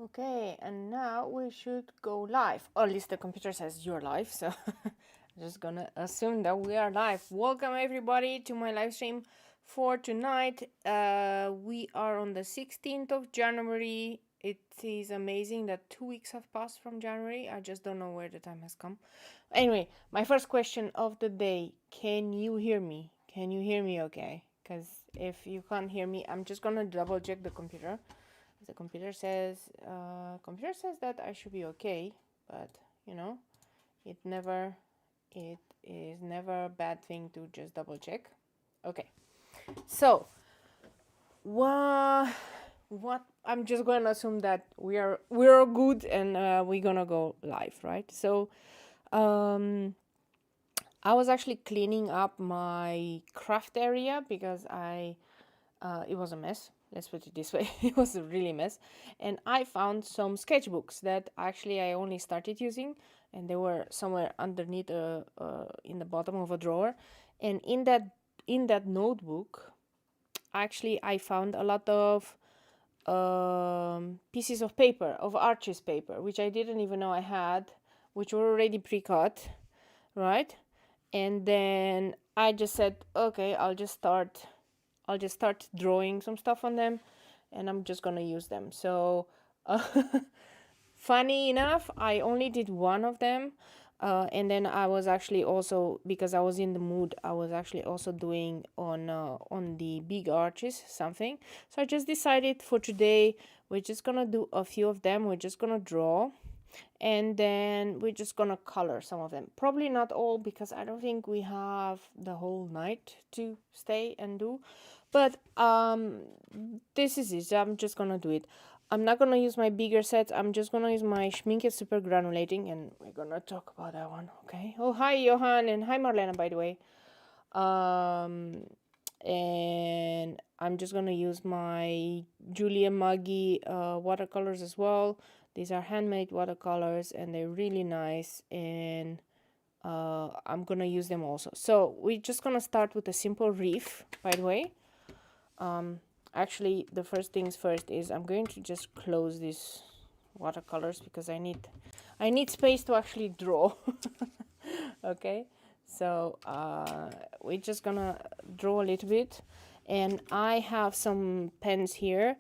Okay, and now we should go live, or at least the computer says you're live, so I'm just gonna assume that we are live. Welcome everybody to my live stream for tonight. We are on the 16th of January. It is amazing that 2 weeks have passed from January. I just don't know where the time has come. Anyway, my first question of the day, can you hear me? Can you hear me okay? Because if you can't hear me, I'm just gonna double check the computer. The computer says that I should be okay, but you know, it is never a bad thing to just double check. Okay, so what I'm just going to assume that we're good and we're gonna go live, right? So I was actually cleaning up my craft area because it was a mess. Let's put it this way. It was a really mess. And I found some sketchbooks that actually I only started using, and they were somewhere underneath in the bottom of a drawer. And in that notebook, actually I found a lot of pieces of paper, of arches paper, which I didn't even know I had, which were already pre-cut, right? And then I just said, okay, I'll just start drawing some stuff on them, and I'm just gonna use them. So funny enough, I only did one of them, and then I was actually also, because I was in the mood, I was actually also doing on the big arches something. So I just decided for today we're just gonna do a few of them. We're just gonna draw, and then we're just gonna color some of them. Probably not all, because I don't think we have the whole night to stay and do. But this is it. I'm just gonna do it. I'm not gonna use my bigger sets. I'm just gonna use my Schmincke Super Granulating, and we're gonna talk about that one, okay? Oh, hi Johan, and hi Marlena, by the way. And I'm just gonna use my Julia Maggi watercolors as well. These are handmade watercolors, and they're really nice, and I'm gonna use them also. So we're just gonna start with a simple wreath, by the way. Actually, the first things first is I'm going to just close these watercolors because I need space to actually draw. Okay, so we're just gonna draw a little bit, and I have some pens here.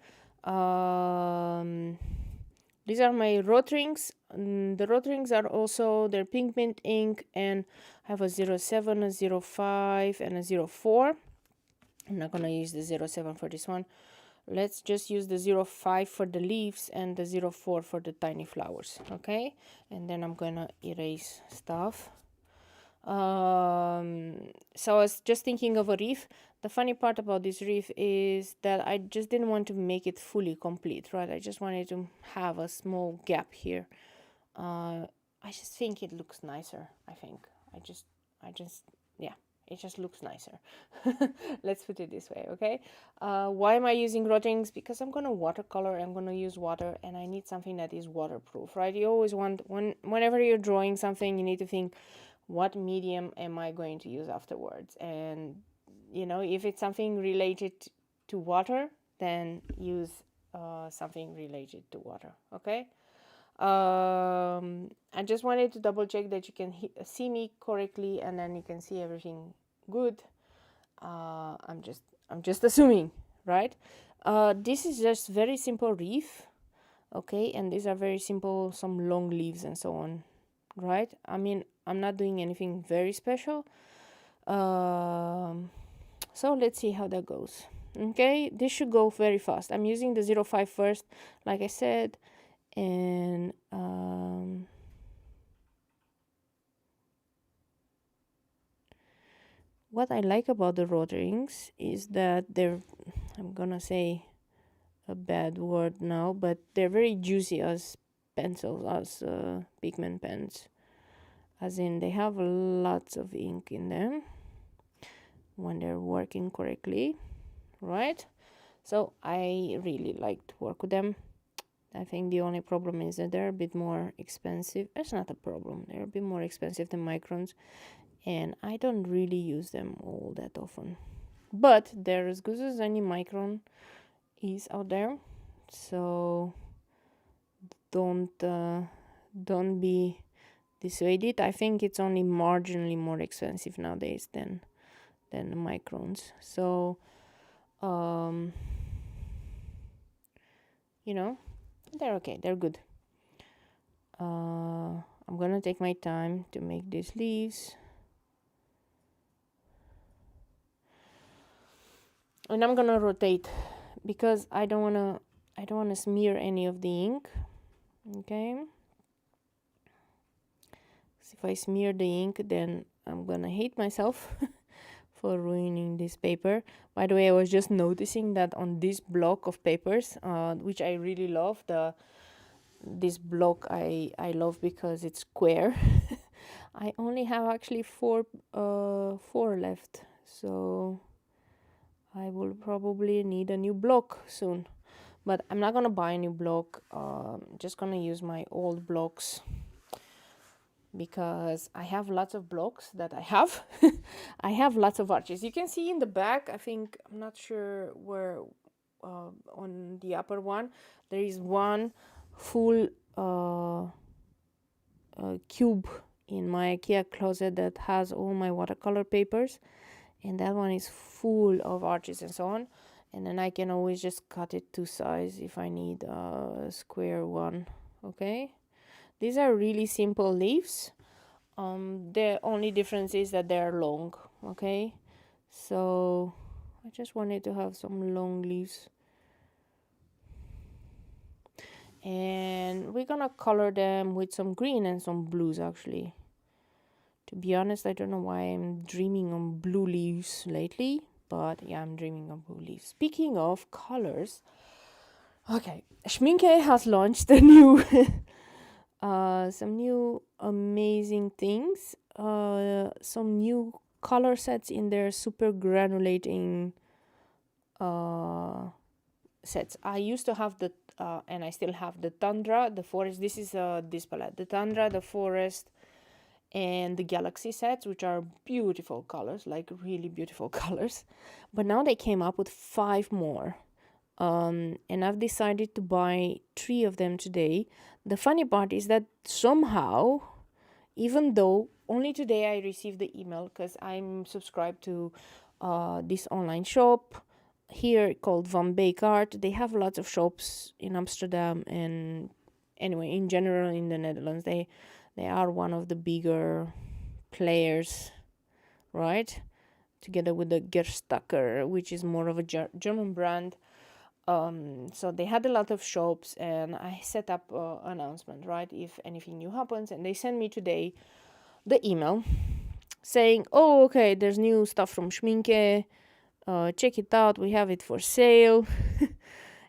These are my Rotrings. The Rotrings are also, they're pink mint ink, and I have a 07, a 05, and a 04. I'm not gonna use the 07 for this one. Let's just use the 05 for the leaves and the 04 for the tiny flowers, okay? And then I'm gonna erase stuff. So I was just thinking of a wreath. The funny part about this wreath is that I just didn't want to make it fully complete, right? I just wanted to have a small gap here. I just think it looks nicer. I think yeah, it just looks nicer. Let's put it this way, okay? Why am I using Rotrings? Because I'm gonna watercolor, I'm gonna use water, and I need something that is waterproof, right? You always want, whenever you're drawing something, you need to think, what medium am I going to use afterwards? And you know, if it's something related to water, then use something related to water, okay? I just wanted to double check that you can see me correctly, and then you can see everything good. I'm just assuming, right? This is just very simple wreath, okay? And these are very simple, some long leaves and so on, right? I mean, I'm not doing anything very special. So let's see how that goes. Okay, this should go very fast. I'm using the 05 first, like I said, and what I like about the Rotrings is that they're, I'm gonna say a bad word now, but they're very juicy as pencils, as pigment pens, as in they have lots of ink in them when they're working correctly, right? So I really like to work with them. I think the only problem is that they're a bit more expensive. It's not a problem. They're a bit more expensive than Microns, and I don't really use them all that often. But they're as good as any Micron is out there. So don't be dissuaded. I think it's only marginally more expensive nowadays than the Microns. So you know, they're okay, they're good. I'm gonna take my time to make these leaves, and I'm gonna rotate because I don't wanna smear any of the ink. Okay, so if I smear the ink, then I'm gonna hate myself for ruining this paper. By the way, I was just noticing that on this block of papers, which I really love, this block I love because it's square. I only have actually four left, so I will probably need a new block soon. But I'm not gonna buy a new block. Just gonna use my old blocks because I have lots of blocks that I have. I have lots of arches. You can see in the back, I think, I'm not sure where, on the upper one, there is one full cube in my IKEA closet that has all my watercolor papers, and that one is full of arches and so on, and then I can always just cut it to size if I need a square one. Okay, these are really simple leaves. The only difference is that they're long. Okay, so I just wanted to have some long leaves, and we're gonna color them with some green and some blues. Actually, to be honest, I don't know why I'm dreaming on blue leaves lately, but yeah, I'm dreaming on blue leaves. Speaking of colors, okay, StreamCam has launched a new some new amazing things, some new color sets in their super granulating sets. I used to have the and I still have the Tundra, the Forest. This is this palette, the Tundra, the Forest, and the Galaxy sets, which are beautiful colors, like really beautiful colors. But now they came up with 5 more, and I've decided to buy 3 of them today. The funny part is that somehow, even though only today I received the email, because I'm subscribed to this online shop here called Van Beek Art. They have lots of shops in Amsterdam, and anyway, in general in the Netherlands. They are one of the bigger players, right? Together with the Gerstacker, which is more of a German brand. So they had a lot of shops, and I set up an announcement, right? If anything new happens, and they sent me today the email saying, oh, okay, there's new stuff from StreamCam. Check it out, we have it for sale.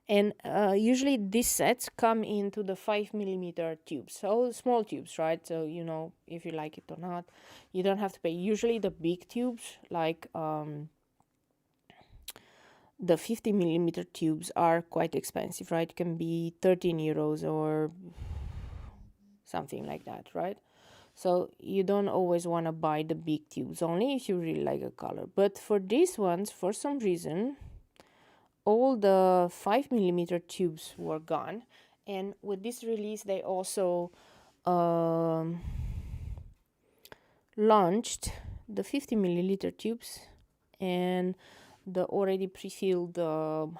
And usually these sets come into the 5mm tubes, so small tubes, right? So you know, if you like it or not, you don't have to pay. Usually the big tubes, like the 50mm tubes, are quite expensive, right? It can be 13 euros or something like that, right? So you don't always want to buy the big tubes, only if you really like a color. But for these ones, for some reason, all the 5mm tubes were gone. And with this release, they also launched the 50mm tubes and the already pre-filled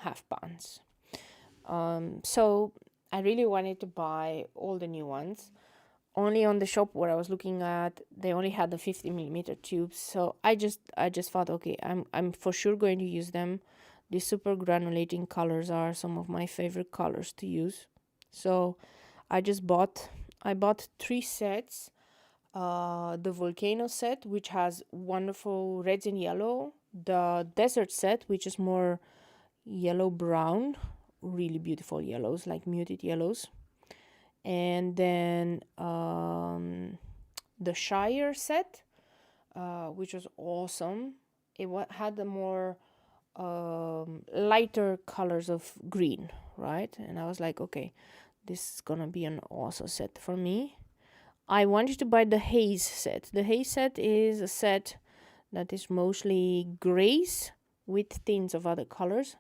half pounds. So I really wanted to buy all the new ones. Only on the shop where I was looking at, they only had the 50mm tubes. So I just thought, okay, I'm for sure going to use them. These super granulating colors are some of my favorite colors to use. So I bought 3 sets. The Volcano set, which has wonderful reds and yellow. The Desert set, which is more yellow-brown, really beautiful yellows, like muted yellows. And then the Shire set, which was awesome. It had the more lighter colors of green, right? And I was like, okay, this is gonna be an awesome set for me. I wanted to buy the Haze set. The Haze set is a set that is mostly grays with tints of other colors.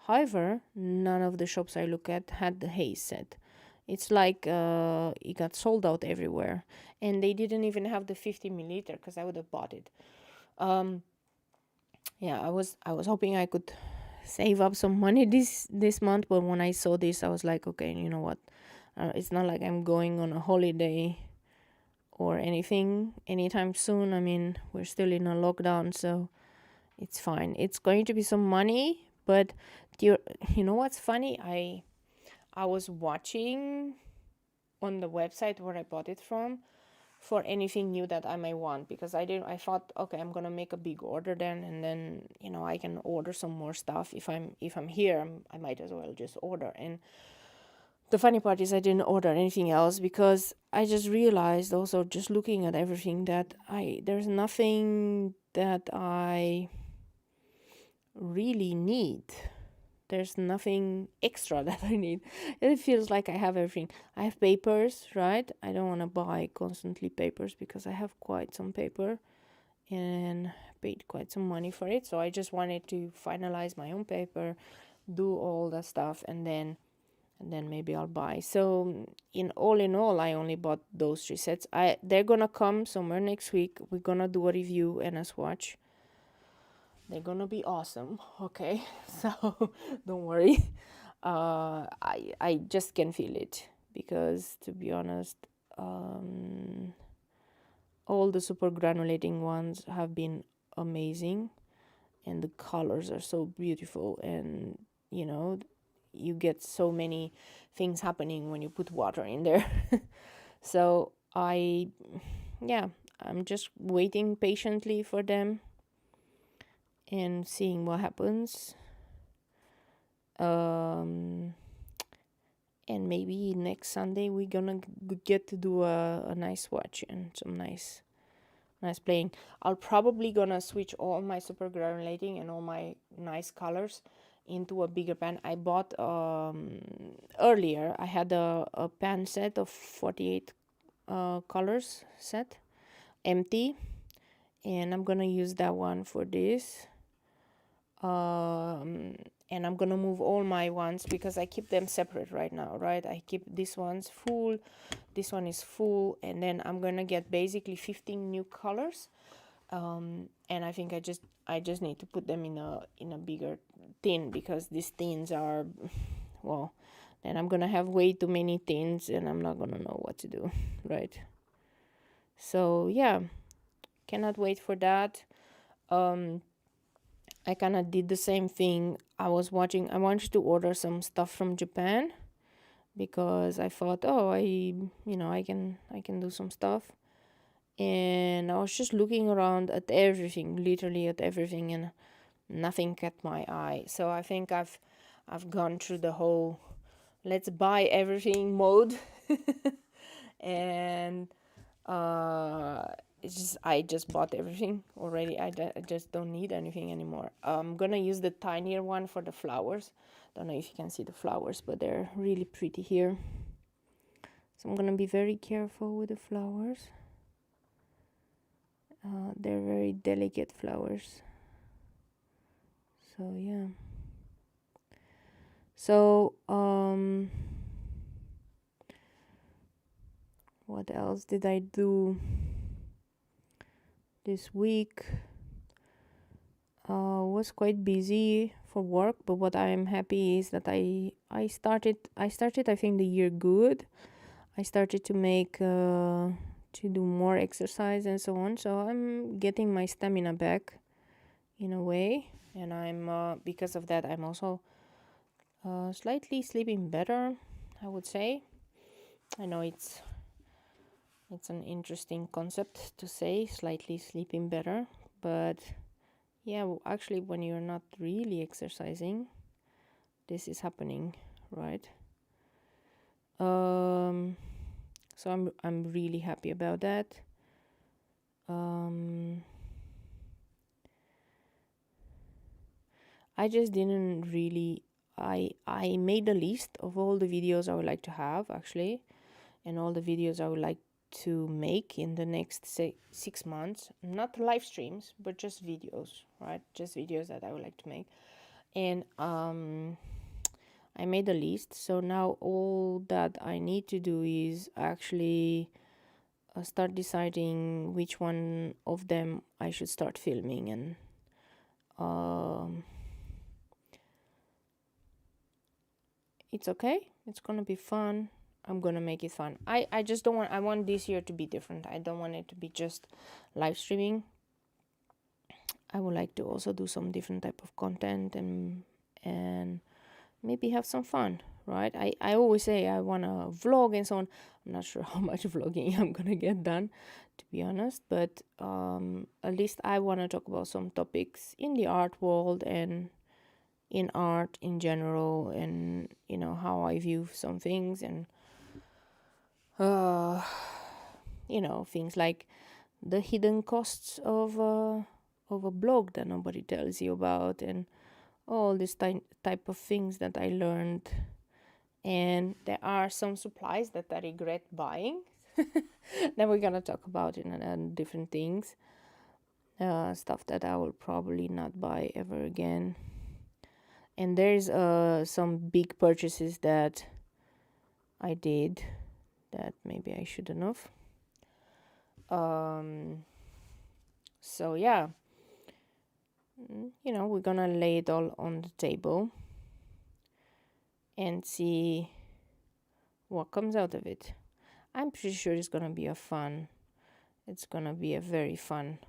However, none of the shops I look at had the Haze set. It's like it got sold out everywhere, and they didn't even have the 50 milliliter because I would have bought it. Yeah, I was hoping I could save up some money this month, but when I saw this, I was like, okay, you know what? It's not like I'm going on a holiday or anything anytime soon. I mean, we're still in a lockdown, so it's fine. It's going to be some money, but you know what's funny? I was watching on the website where I bought it from for anything new that I may want, because I thought, okay, I'm gonna make a big order then, and then, you know, I can order some more stuff. If I'm here, I might as well just order. And the funny part is I didn't order anything else, because I just realized, also just looking at everything, that there's nothing that I really need. There's nothing extra that I need. It feels like I have everything. I have papers, right? I don't want to buy constantly papers because I have quite some paper and paid quite some money for it. So I just wanted to finalize my own paper, do all that stuff, and then maybe I'll buy. So in all, I only bought those 3 sets. They're gonna come somewhere next week. We're gonna do a review and a swatch. They're gonna be awesome, okay? So don't worry. I just can feel it, because to be honest, all the super granulating ones have been amazing, and the colors are so beautiful, and you know, you get so many things happening when you put water in there. So I'm just waiting patiently for them and seeing what happens. And maybe next Sunday we're gonna get to do a nice watch and some nice playing. I'll probably gonna switch all my super granulating and all my nice colors into a bigger pan. I bought earlier, I had a pan set of 48 colors set, empty, and I'm gonna use that one for this. And I'm gonna move all my ones, because I keep them separate right now, right? I keep this one's full, this one is full, and then I'm gonna get basically 15 new colors. And I think I just need to put them in a bigger tin, because these tins are, well, then I'm gonna have way too many tins and I'm not gonna know what to do, right? So yeah, cannot wait for that. I kind of did the same thing. I wanted to order some stuff from Japan, because I thought, oh, I can do some stuff. And I was just looking around at everything, literally at everything, and nothing caught my eye. So I think I've gone through the whole let's buy everything mode. And I just bought everything already. I just don't need anything anymore. I'm gonna use the tinier one for the flowers. Don't know if you can see the flowers, but they're really pretty here. So I'm gonna be very careful with the flowers. They're very delicate flowers. So yeah. So what else did I do this week? Was quite busy for work, but what I am happy is that I started I think the year good. I started to make to do more exercise and so on, so I'm getting my stamina back in a way, and I'm because of that I'm also slightly sleeping better, I would say. I know it's an interesting concept to say, slightly sleeping better, but yeah, well, actually when you're not really exercising, this is happening, right? So I'm really happy about that. I just didn't really I made a list of all the videos I would like to have, actually, and all the videos I would like to make in the next 6 months. Not live streams, but just videos, right? Just videos that I would like to make. And I made a list. So now all that I need to do is actually start deciding which one of them I should start filming. And it's okay. It's gonna be fun. I'm gonna make it fun. I just don't want, I want this year to be different. I don't want it to be just live streaming. I would like to also do some different type of content and maybe have some fun, right? I always say I want to vlog and so on. I'm not sure how much vlogging I'm gonna get done, to be honest, but at least I want to talk about some topics in the art world and in art in general, and you know, how I view some things, and you know, things like the hidden costs of a blog that nobody tells you about, and all this type of things that I learned. And there are some supplies that I regret buying. Then we're gonna talk about it and different things, stuff that I will probably not buy ever again. And there's some big purchases that I did that maybe I shouldn't have. So yeah, you know, we're gonna lay it all on the table and see what comes out of it. I'm pretty sure it's gonna be it's gonna be a very fun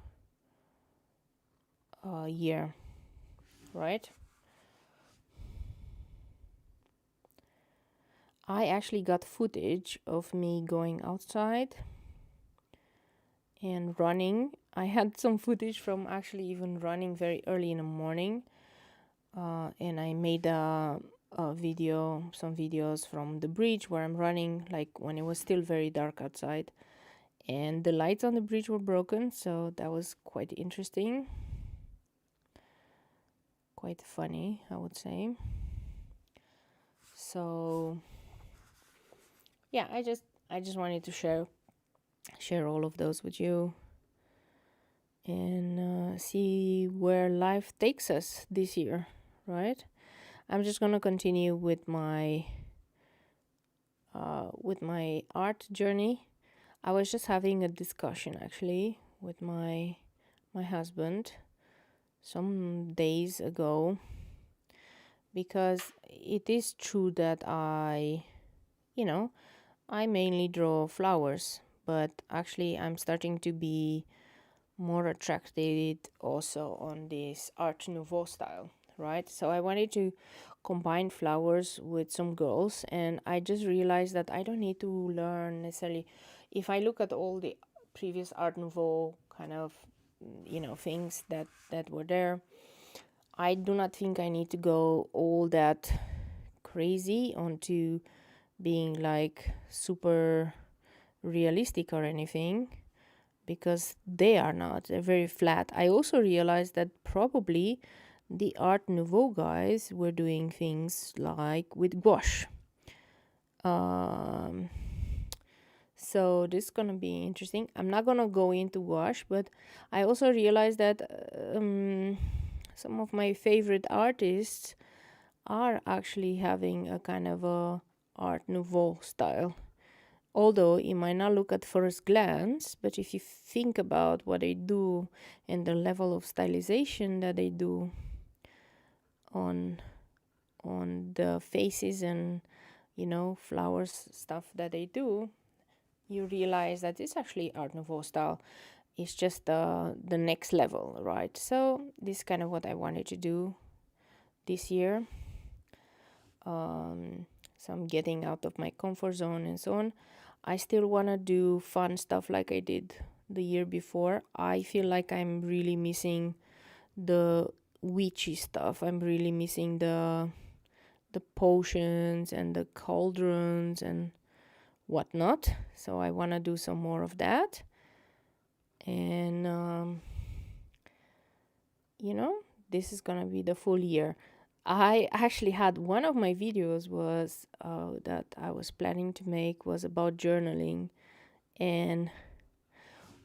year, right? I actually got footage of me going outside and running. I had some footage from actually even running very early in the morning, and I made some videos from the bridge where I'm running, like when it was still very dark outside, and the lights on the bridge were broken, so that was quite interesting, quite funny, I would say. So yeah, I just wanted to share all of those with you, and see where life takes us this year, right? I'm just gonna continue with my art journey. I was just having a discussion actually with my husband some days ago, because it is true that I mainly draw flowers, but actually I'm starting to be more attracted also on this Art Nouveau style, right? So I wanted to combine flowers with some girls, and I just realized that I don't need to learn necessarily. If I look at all the previous Art Nouveau kind of, things that were there, I do not think I need to go all that crazy onto being like super realistic or anything, because they are not. They're very flat. I also realized that probably the Art Nouveau guys were doing things like with gouache. So this is gonna be interesting. I'm not gonna go into gouache, but I also realized that some of my favorite artists are actually having a kind of a Art Nouveau style. Although it might not look at first glance, but if you think about what they do and the level of stylization that they do on the faces and flowers stuff that they do, you realize that it's actually Art Nouveau style. It's just the next level, right? So this is kind of what I wanted to do this year. So I'm getting out of my comfort zone and so on. I still want to do fun stuff like I did the year before. I feel like I'm really missing the witchy stuff. I'm really missing the potions and the cauldrons and whatnot. So I want to do some more of that. And, this is going to be the full year. I actually had one of my videos was that I was planning to make was about journaling and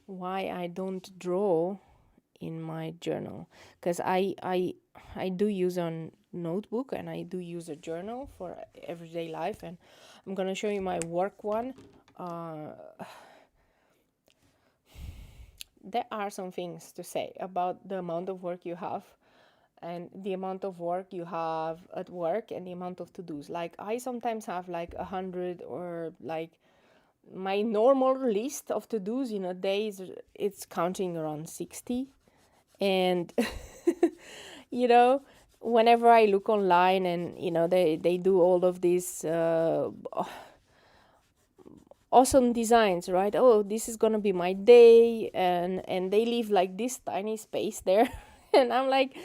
why I don't draw in my journal, because I do use on notebook, and I do use a journal for everyday life, and I'm gonna show you my work one. There are some things to say about the amount of work you have and the amount of work you have at work and the amount of to-dos. Like I sometimes have like 100, or like my normal list of to-dos in a day is, it's counting around 60. And you know, whenever I look online and you know they do all of these awesome designs, right? Oh, this is gonna be my day, and they leave like this tiny space there. And I'm like,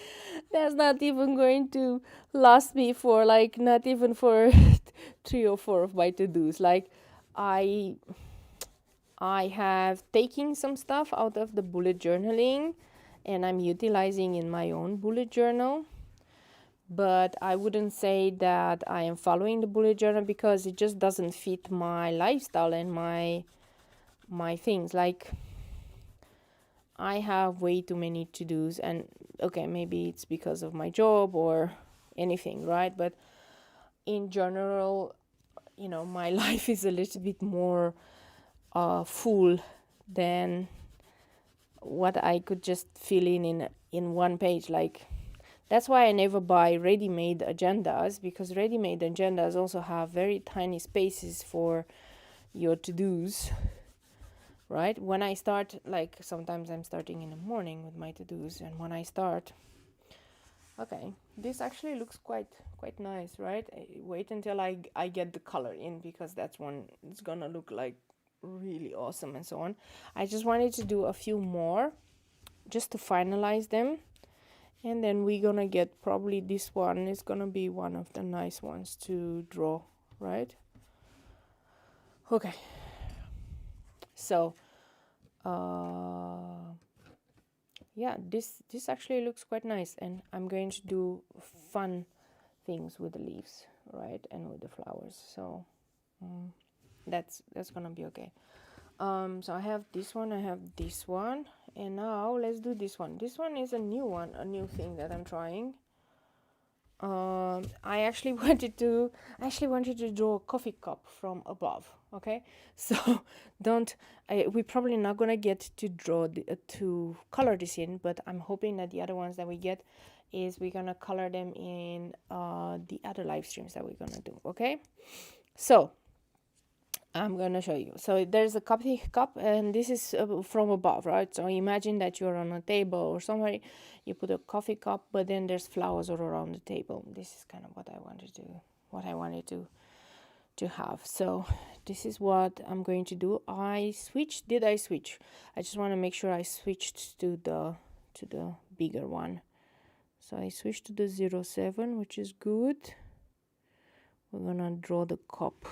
that's not even going to last me for like, not even for 3 or 4 of my to-dos. Like I have taken some stuff out of the bullet journaling and I'm utilizing in my own bullet journal. But I wouldn't say that I am following the bullet journal, because it just doesn't fit my lifestyle and my things. Like I have way too many to-dos, and okay, maybe it's because of my job or anything, right? But in general, you know, my life is a little bit more full than what I could just fill in one page. Like that's why I never buy ready-made agendas, because ready-made agendas also have very tiny spaces for your to-dos, right? When I start, like sometimes I'm starting in the morning with my to-dos, and when I start, okay, this actually looks quite nice, right? Wait until I get the color in, because that's when it's gonna look like really awesome and so on. I just wanted to do a few more just to finalize them, and then we're gonna get, probably this one is gonna be one of the nice ones to draw, right? Okay, so yeah, this actually looks quite nice, and I'm going to do fun things with the leaves, right, and with the flowers. So that's gonna be okay. So I have this one, I have this one, and now let's do this one. This one is a new thing that I'm trying. I actually wanted to draw a coffee cup from above. Okay, so we're probably not gonna get to draw to color this in, but I'm hoping that the other ones that we get is we're gonna color them in the other live streams that we're gonna do. Okay, so I'm gonna show you. So there's a coffee cup, and this is from above, right? So imagine that you're on a table or somewhere, you put a coffee cup, but then there's flowers all around the table. This is kind of what I wanted to have. So this is what I'm going to do. Did I switch? I just want to make sure I switched to the bigger one. So I switched to the 07, which is good. We're gonna draw the cup.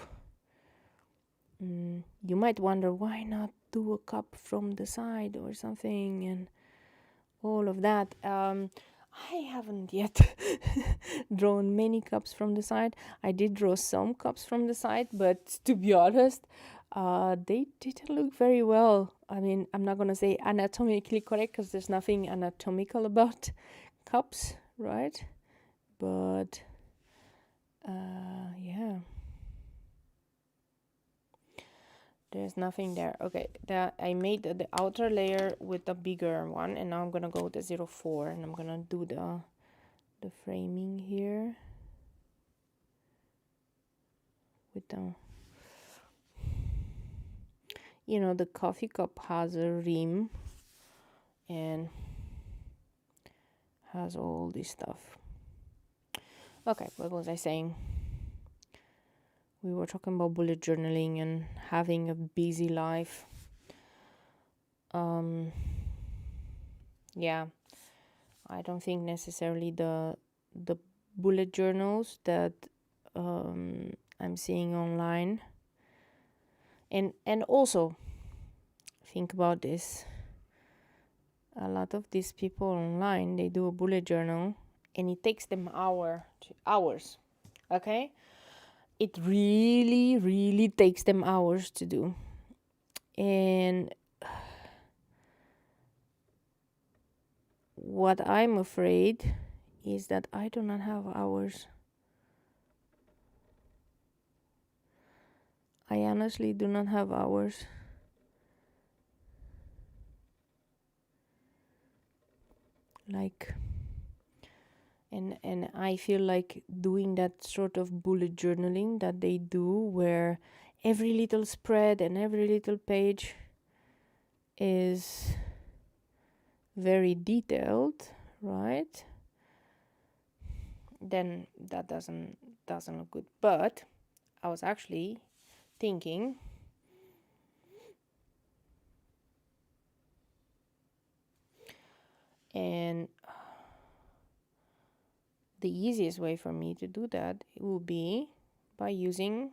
You might wonder, why not do a cup from the side or something and all of that. I haven't yet drawn many cups from the side. I did draw some cups from the side, but to be honest, they didn't look very well. I mean, I'm not gonna say anatomically correct, because there's nothing anatomical about cups, right? But yeah, there's nothing there. Okay, I made the outer layer with the bigger one, and now I'm gonna go with the 04, and I'm gonna do the framing here with the, you know, the coffee cup has a rim and has all this stuff. Okay, what was I saying? We were talking about bullet journaling and having a busy life. Yeah, I don't think necessarily the bullet journals that I'm seeing online, and also think about this. A lot of these people online, they do a bullet journal and it takes them hours. Okay, it really takes them hours to do. And what I'm afraid is that I do not have hours. I honestly do not have hours. Like, and I feel like doing that sort of bullet journaling that they do, where every little spread and every little page is very detailed, right? Then that doesn't look good. But I was actually thinking, and the easiest way for me to do that will be by using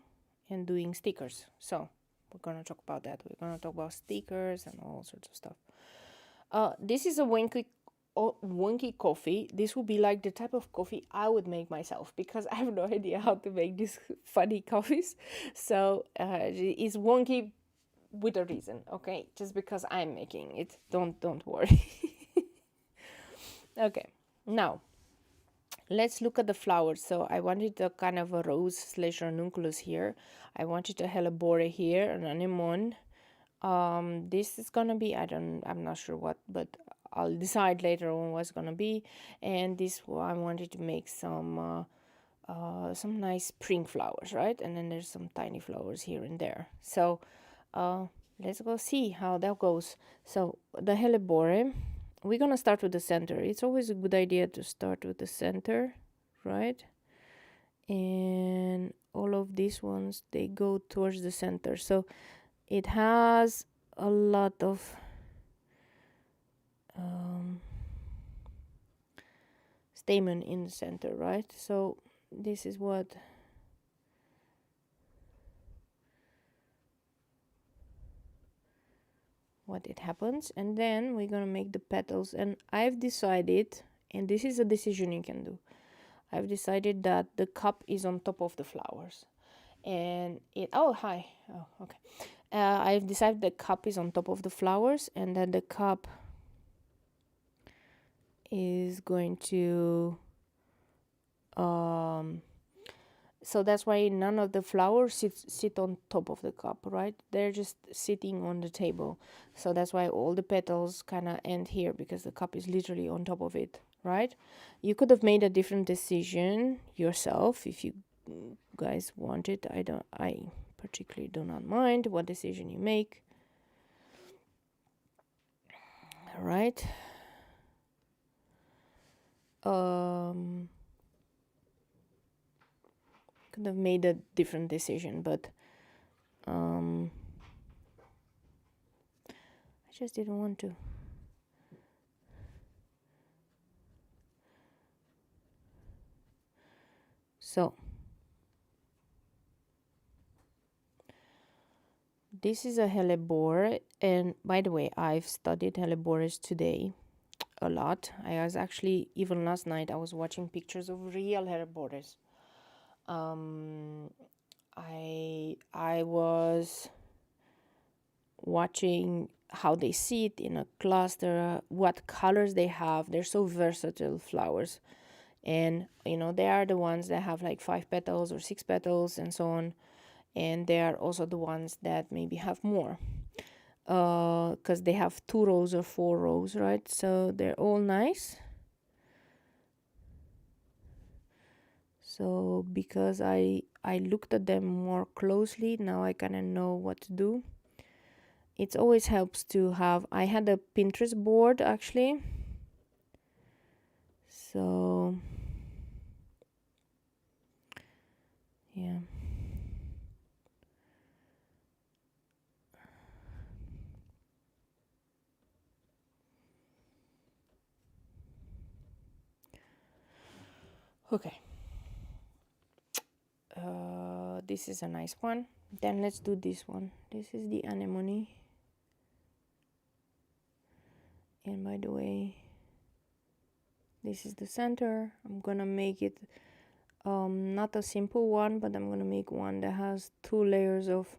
and doing stickers. So we're gonna talk about that. We're gonna talk about stickers and all sorts of stuff. This is a wonky coffee. This would be like the type of coffee I would make myself, because I have no idea how to make these funny coffees. So it's wonky with a reason, okay? Just because I'm making it. Don't worry. Okay, now let's look at the flowers. So I wanted a kind of a rose slash ranunculus here. I wanted a hellebore here, an anemone. This is gonna be, I'm not sure what, but I'll decide later on what's gonna be. And this one, I wanted to make some nice spring flowers, right? And then there's some tiny flowers here and there. So let's go see how that goes. So the hellebore, we're gonna start with the center. It's always a good idea to start with the center, right? And all of these ones, they go towards the center. So it has a lot of stamen in the center, right? So this is what it happens. And then we're gonna make the petals, and I've decided, and this is a decision you can do, I've decided that the cup is on top of the flowers. And hi. Oh, okay. I've decided the cup is on top of the flowers, and that the cup is going to so that's why none of the flowers sit on top of the cup, right? They're just sitting on the table. So that's why all the petals kind of end here, because the cup is literally on top of it, right? You could have made a different decision yourself if you guys want it. I particularly do not mind what decision you make. All right. Could have made a different decision, but I just didn't want to. So this is a hellebore, and by the way, I've studied hellebores today a lot. I was actually, even last night, I was watching pictures of real hellebores. I was watching how they sit in a cluster, what colors they have. They're so versatile flowers, and they are the ones that have like 5 petals or 6 petals and so on, and they are also the ones that maybe have more, because they have 2 rows or 4 rows, right? So they're all nice. So because I looked at them more closely, now I kind of know what to do. It always helps to have, I had a Pinterest board actually. So yeah. Okay. This is a nice one. Then let's do this one. This is the anemone. And by the way, this is the center. I'm gonna make it not a simple one, but I'm gonna make one that has 2 layers of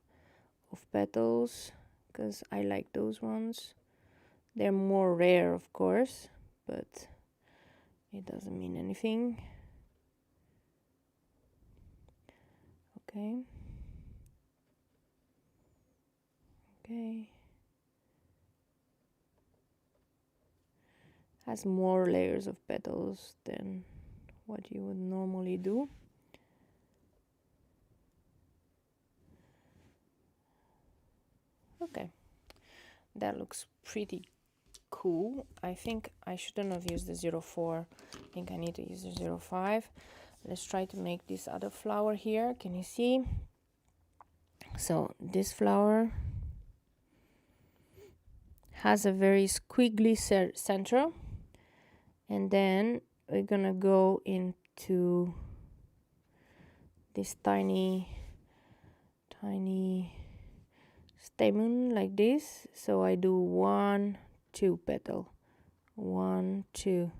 petals, because I like those ones. They're more rare, of course, but it doesn't mean anything. Okay. Okay. Has more layers of petals than what you would normally do. Okay, that looks pretty cool. I think I shouldn't have used the 04. I think I need to use the 05. Let's try to make this other flower here. Can you see? So this flower has a very squiggly center, and then we're gonna go into this tiny stamen like this. So I do 1, 2 petal, 1, 2,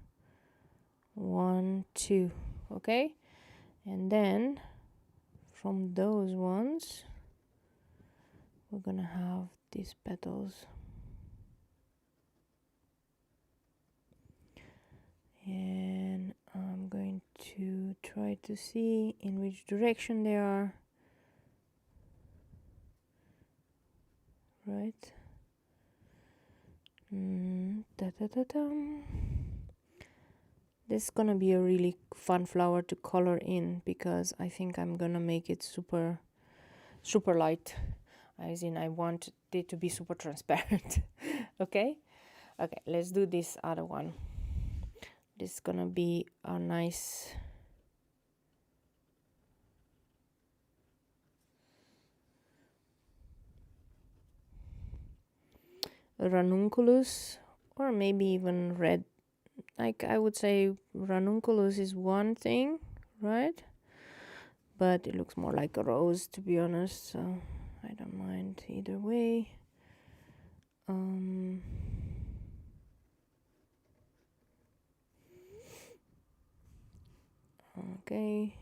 1, 2. Okay, and then from those ones we're gonna have these petals, and I'm going to try to see in which direction they are. Right. This is gonna be a really fun flower to color in, because I think I'm gonna make it super light, as in I want it to be super transparent. Okay, let's do this other one. This is gonna be a nice Ranunculus, or maybe even red. Like, I would say Ranunculus is one thing, right? But it looks more like a rose, to be honest, so I don't mind either way. Okay,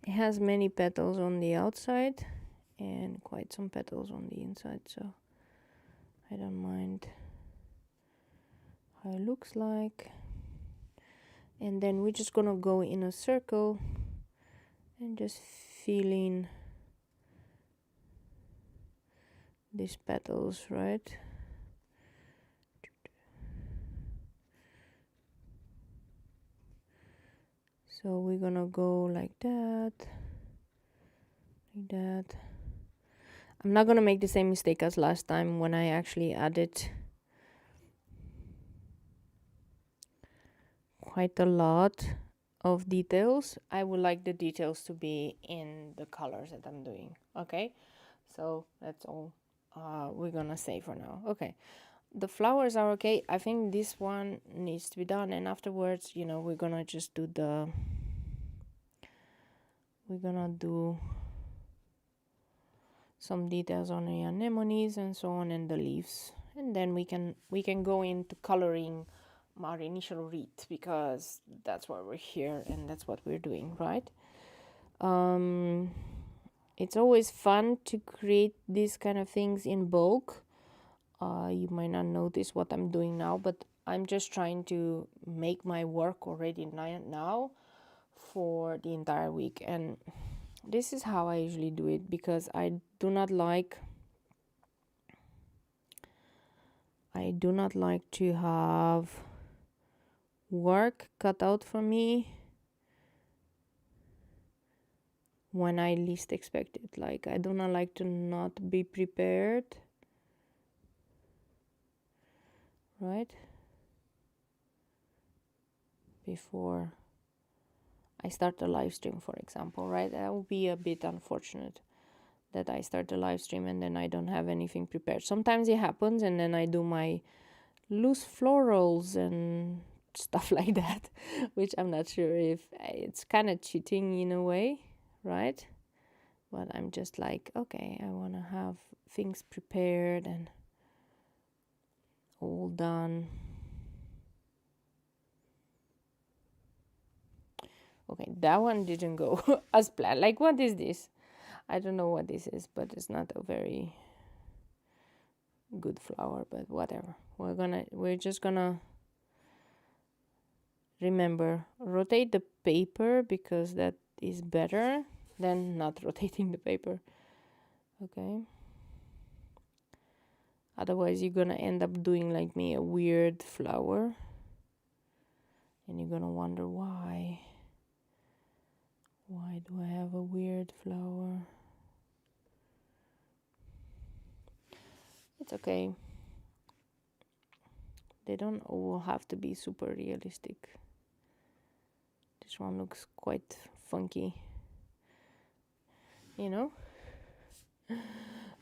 it has many petals on the outside and quite some petals on the inside, so I don't mind how it looks like. And then we're just gonna go in a circle and just fill in these petals, right? So we're gonna go like that, like that. I'm not gonna make the same mistake as last time when I actually added quite a lot of details. I would like the details to be in the colors that I'm doing. Okay, so that's all we're gonna say for now. Okay, the flowers are okay. I think this one needs to be done, and afterwards, you know, we're gonna just do the some details on the anemones and so on, and the leaves, and then we can go into coloring our initial wreath, because that's why we're here and that's what we're doing, right? It's always fun to create these kind of things in bulk. You might not notice what I'm doing now, but I'm just trying to make my work already now for the entire week, and this is how I usually do it, because I do not like to have work cut out for me when I least expect it. Like, I do not like to not be prepared, right, before I start the live stream, for example, right? That would be a bit unfortunate, that I start the live stream and then I don't have anything prepared. Sometimes it happens, and then I do my loose florals and stuff like that, which I'm not sure if it's kind of cheating in a way, right? But I'm just like, okay, I want to have things prepared and all done. Okay, that one didn't go as planned. Like, what is this? I don't know what this is, but it's not a very good flower, but whatever. We're just gonna remember, rotate the paper because that is better than not rotating the paper. Okay. Otherwise, you're gonna end up doing like me, a weird flower. And you're gonna wonder why. Why do I have a weird flower? It's okay. They don't all have to be super realistic. This one looks quite funky. You know?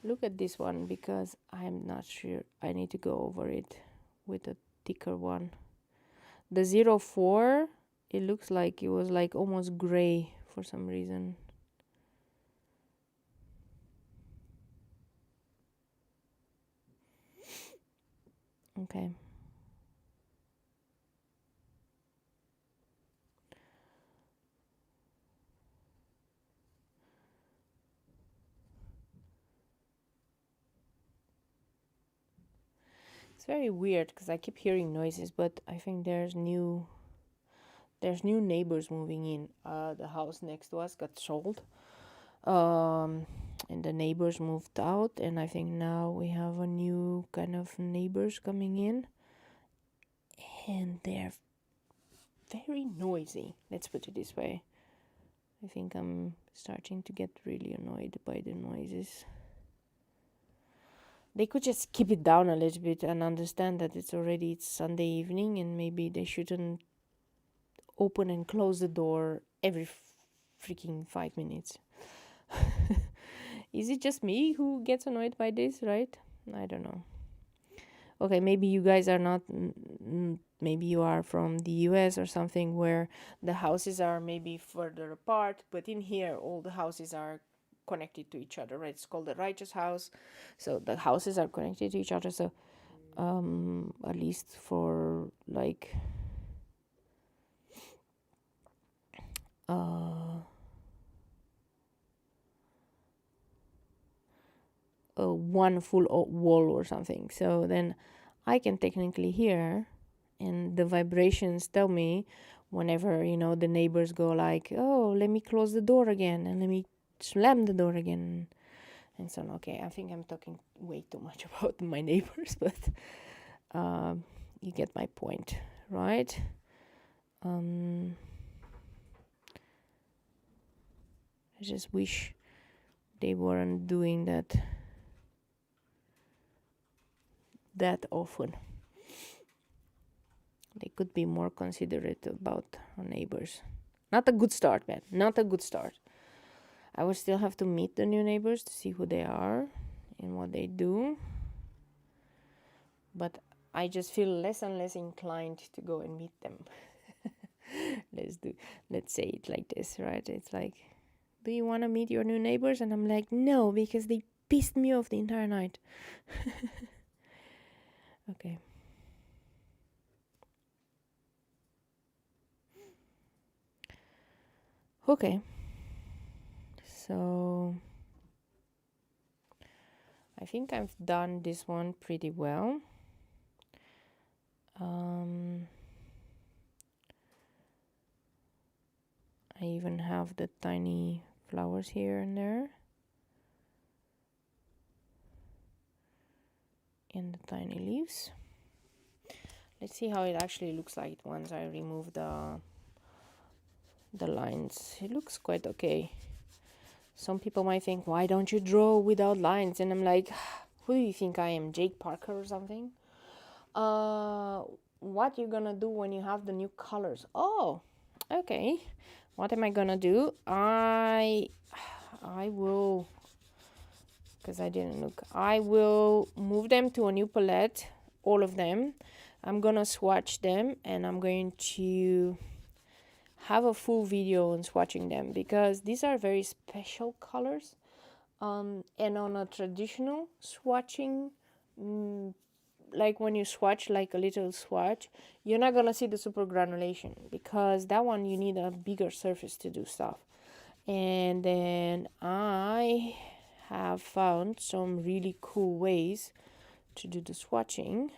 Look at this one because I'm not sure. I need to go over it with a thicker one. The 04, it looks like it was like almost gray for some reason. Okay. It's very weird because I keep hearing noises, but I think there's new neighbors moving in. The house next to us got sold. And the neighbors moved out, and I think now we have a new kind of neighbors coming in, and they're very noisy. Let's put it this way. I think I'm starting to get really annoyed by the noises. They could just keep it down a little bit and understand that it's Sunday evening, and maybe they shouldn't open and close the door every freaking 5 minutes. Is it just me who gets annoyed by this, right? I don't know. Okay, maybe you guys are not, maybe you are from the US or something where the houses are maybe further apart, but in here all the houses are connected to each other, right? It's called the righteous house. So the houses are connected to each other. So at least for like one full wall or something. So then I can technically hear, and the vibrations tell me whenever, you know, the neighbors go like, oh, let me close the door again and let me slam the door again and so on. Okay, I think I'm talking way too much about my neighbors, but you get my point, right? I just wish they weren't doing that often. They could be more considerate about our neighbors. Not a good start, man. Not a good start. I will still have to meet the new neighbors to see who they are and what they do. But I just feel less and less inclined to go and meet them. Let's say it like this, right? It's like, do you want to meet your new neighbors? And I'm like, no, because they pissed me off the entire night. Okay. Okay. So I think I've done this one pretty well. I even have the tiny flowers here and there. And the tiny leaves. Let's see how it actually looks like once I remove the lines. It looks quite okay. Some people might think, why don't you draw without lines? And I'm like, who do you think I am, Jake Parker or something? What you gonna do when you have the new colors? Oh, okay. What am I gonna do? I will, because I didn't look, I will move them to a new palette, all of them. I'm gonna swatch them, and I'm going to have a full video on swatching them, because these are very special colors. And on a traditional swatching, like when you swatch like a little swatch, you're not gonna see the super granulation, because that one you need a bigger surface to do stuff. And then I have found some really cool ways to do the swatching.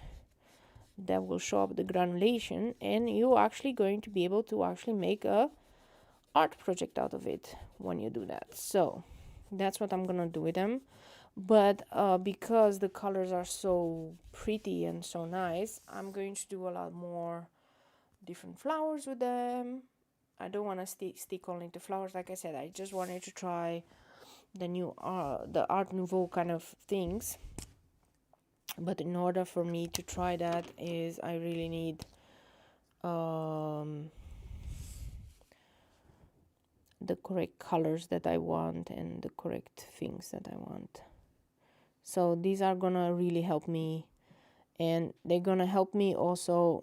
that will show up the granulation, and you're actually going to be able to actually make a art project out of it when you do that. So that's what I'm gonna do with them. But because the colors are so pretty and so nice, I'm going to do a lot more different flowers with them. I don't want to stick only to flowers. Like I said, I just wanted to try the new the Art Nouveau kind of things. But in order for me to try that, is I really need the correct colors that I want and the correct things that I want. So these are gonna really help me, and they're gonna help me also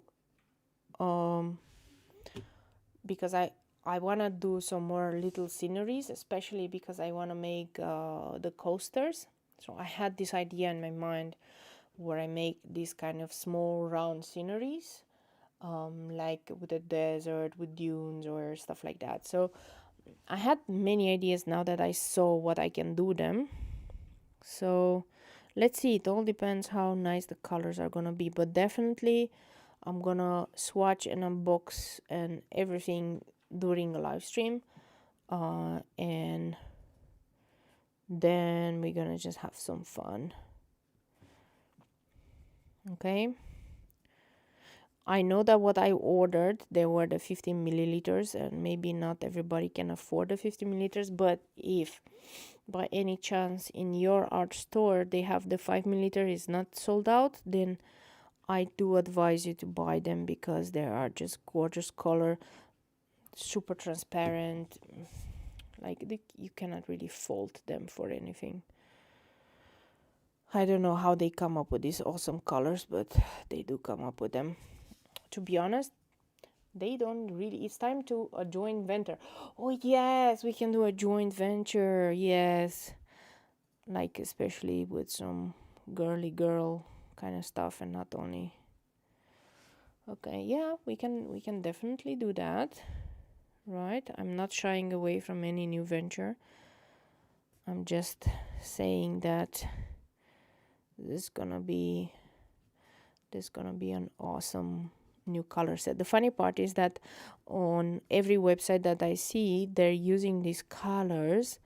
because I want to do some more little sceneries, especially because I want to make the coasters. So I had this idea in my mind where I make these kind of small round sceneries, like with the desert, with dunes or stuff like that. So I had many ideas now that I saw what I can do them. So let's see, it all depends how nice the colors are gonna be, but definitely I'm gonna swatch and unbox and everything during a live stream, and then we're gonna just have some fun. Okay, I know that what I ordered, they were the 15 milliliters, and maybe not everybody can afford the 50 milliliters, but if by any chance in your art store they have the 5 milliliter is not sold out, then I do advise you to buy them, because they are just gorgeous color, super transparent, like you cannot really fault them for anything. I don't know how they come up with these awesome colors, but they do come up with them. To be honest, they don't really. It's time to a joint venture. Oh yes, we can do a joint venture. Yes, like especially with some girly girl kind of stuff, and not only. Okay, yeah, we can definitely do that. Right, I'm not shying away from any new venture. I'm just saying that this is gonna be an awesome new color set. The funny part is that on every website that I see, they're using these colors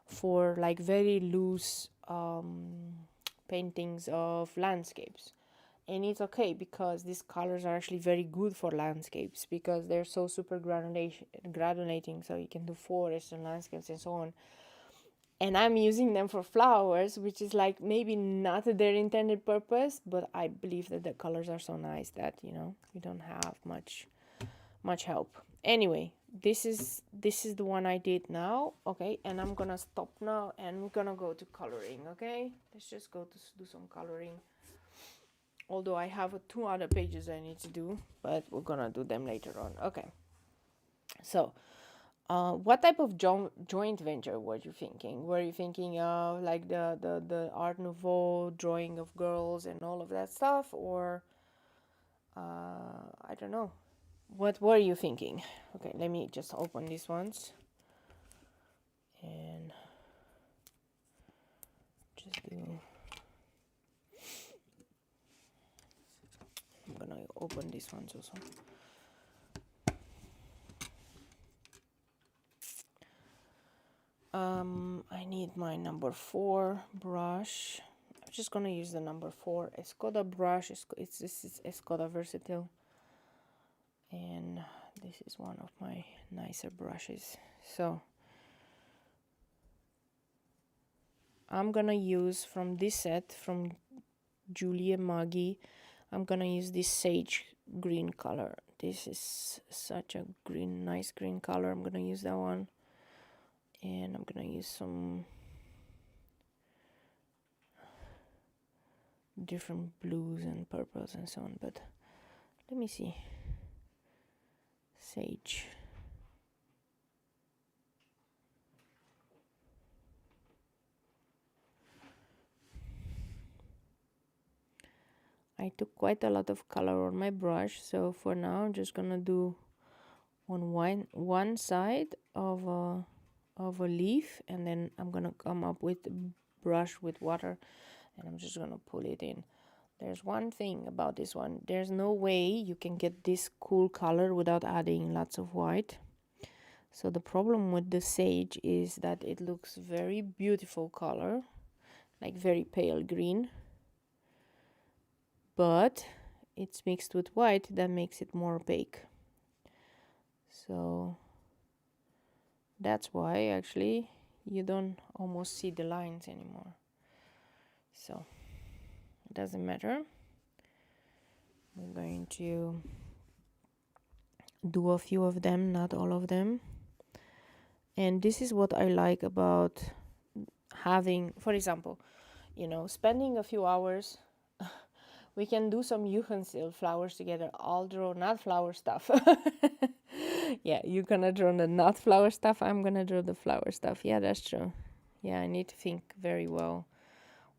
for like very loose paintings of landscapes. And it's okay, because these colors are actually very good for landscapes, because they're so super granulating, so you can do forests and landscapes and so on. And I'm using them for flowers, which is like maybe not their intended purpose, but I believe that the colors are so nice that, you know, you don't have much help. Anyway, this is the one I did now. Okay, and I'm gonna stop now and we're gonna go to coloring. Okay, let's just go to do some coloring. Although I have 2 other pages I need to do, but we're gonna do them later on. Okay, so what type of joint venture were you thinking? Were you thinking of like the Art Nouveau drawing of girls and all of that stuff, or I don't know, what were you thinking? Okay, let me just open these ones and just do. I'm gonna open these ones also. I need my number 4 brush. I'm just gonna use the number 4 Escoda brush. This is Escoda Versatil, and this is one of my nicer brushes. So I'm gonna use from this set from Julie and Maggie. I'm gonna use this sage green color. This is such a nice green color. I'm gonna use that one. And I'm gonna use some different blues and purples and so on, but let me see. Sage. I took quite a lot of color on my brush, so for now I'm just gonna do on one side of a leaf, and then I'm gonna come up with a brush with water, and I'm just gonna pull it in. there's one thing about this one. There's no way you can get this cool color without adding lots of white. So the problem with the sage is that it looks very beautiful color, like very pale green, but it's mixed with white that makes it more opaque. So that's why actually you don't almost see the lines anymore. So it doesn't matter. We're going to do a few of them, not all of them. And this is what I like about having, for example, you know, spending a few hours. We can do some Jugendstil flowers together. I'll draw not flower stuff. Yeah, you're gonna draw the not flower stuff. I'm gonna draw the flower stuff. Yeah, that's true. Yeah, I need to think very well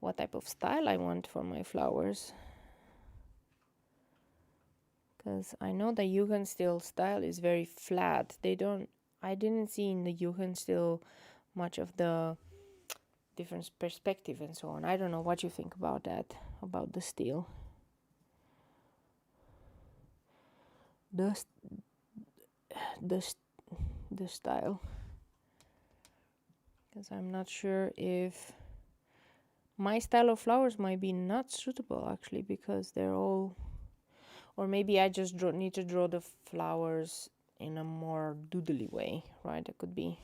what type of style I want for my flowers. Because I know the Jugendstil style is very flat. I didn't see in the Jugendstil much of the different perspective and so on. I don't know what you think about that, about the style. The style, because I'm not sure if my style of flowers might be not suitable actually, because they're all, or maybe I just need to draw the flowers in a more doodly way, right? It could be.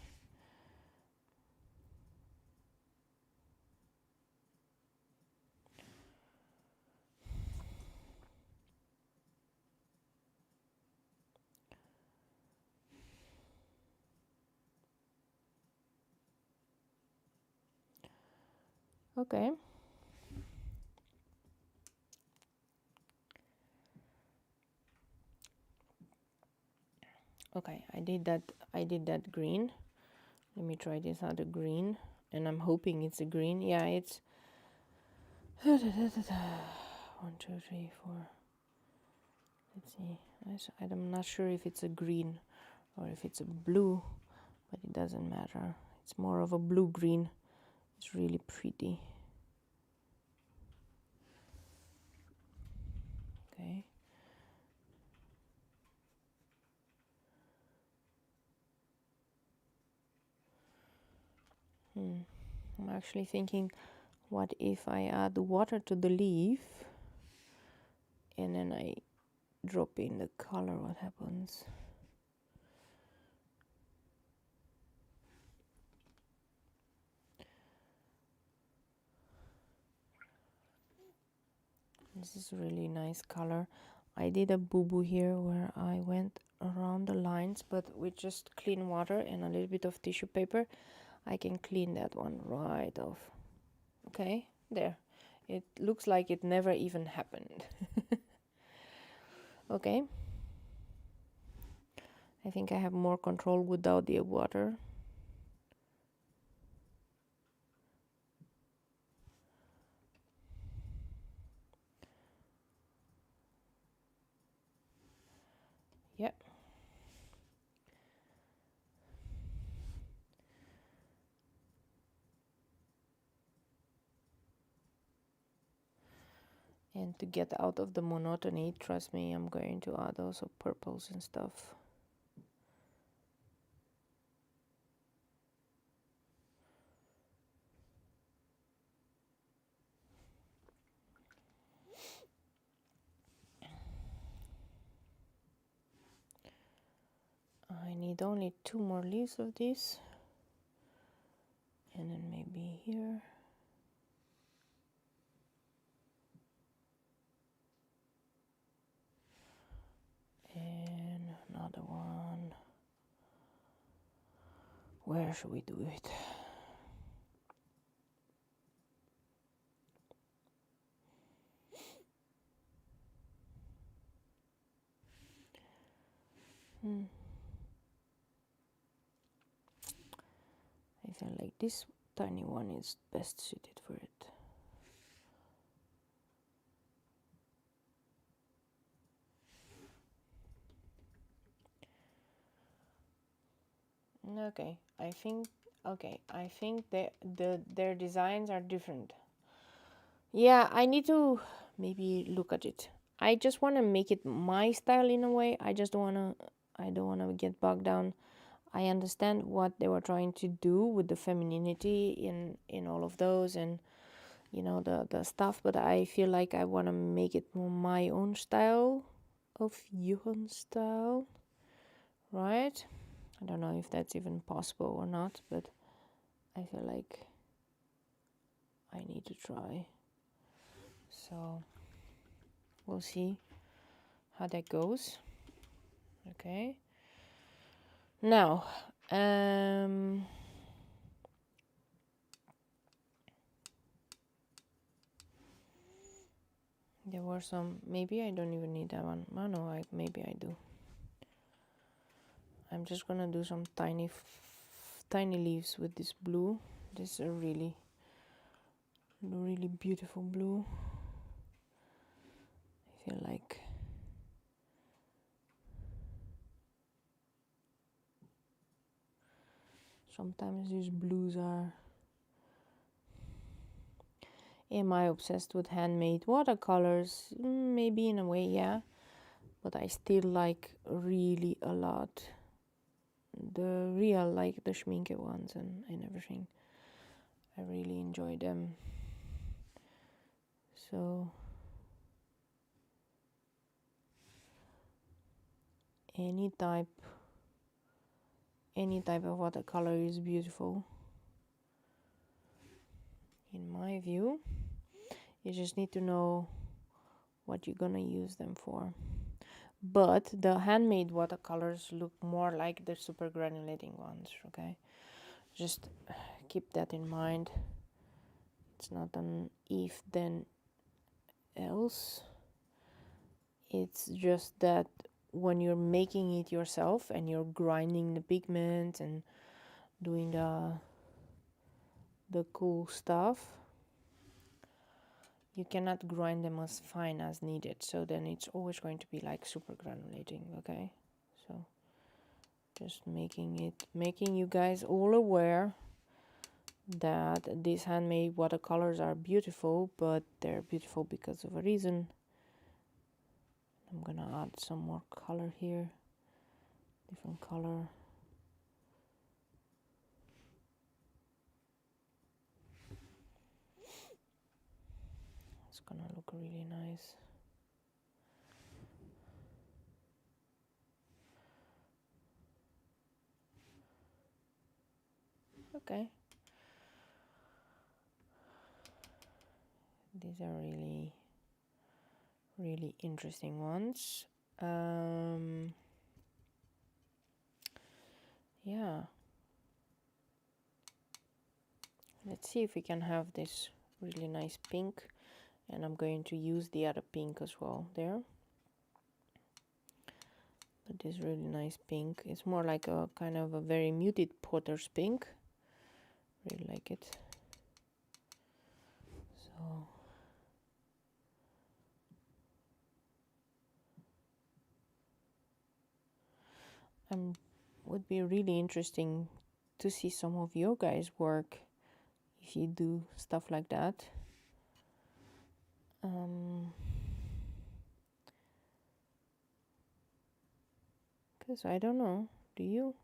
Okay. Okay, I did that green. Let me try this other green, and I'm hoping it's a green. Yeah, it's 1, 2, 3, 4. Let's see. I'm not sure if it's a green or if it's a blue, but it doesn't matter. It's more of a blue-green. It's really pretty. Okay. I'm actually thinking, what if I add water to the leaf and then I drop in the color? What happens? This is a really nice color. I did a boo-boo here where I went around the lines, but with just clean water and a little bit of tissue paper, I can clean that one right off. Okay, there. It looks like it never even happened. Okay. I think I have more control without the water. Yep. And to get out of the monotony, trust me, I'm going to add also purples and stuff. I need only 2 more leaves of this. And then maybe here. And another one. Where should we do it? I feel like this tiny one is best suited for it. Okay, I think their designs are different. Yeah, I need to maybe look at it. I just want to make it my style in a way. I don't want to get bogged down. I understand what they were trying to do with the femininity in all of those, and you know, the stuff, but I feel like I want to make it more my own style of Johan's style, right? I don't know if that's even possible or not, but I feel like I need to try. So we'll see how that goes. Okay. Now, there were some, maybe I don't even need that one. Oh no, maybe I do. I'm just gonna do some tiny leaves with this blue. This is a really beautiful blue. I feel like sometimes these blues are... Am I obsessed with handmade watercolors? Maybe in a way, yeah. But I still like really a lot the real, like the schminke ones and everything. I really enjoy them. So any type of watercolor is beautiful in my view. You just need to know what you're gonna use them for. But the handmade watercolors look more like the super granulating ones, okay? Just keep that in mind. It's not an if then else. It's just that when you're making it yourself and you're grinding the pigment and doing the cool stuff, you cannot grind them as fine as needed, so then it's always going to be like super granulating, okay? So just making you guys all aware that these handmade watercolors are beautiful, but they're beautiful because of a reason. I'm gonna add some more color here, different color. It's gonna look really nice. Okay. These are really interesting ones. Yeah. Let's see if we can have this really nice pink, and I'm going to use the other pink as well there. But this really nice pink, it's more like a kind of a very muted potter's pink. Really like it. So would be really interesting to see some of your guys' work if you do stuff like that. Because I don't know, do you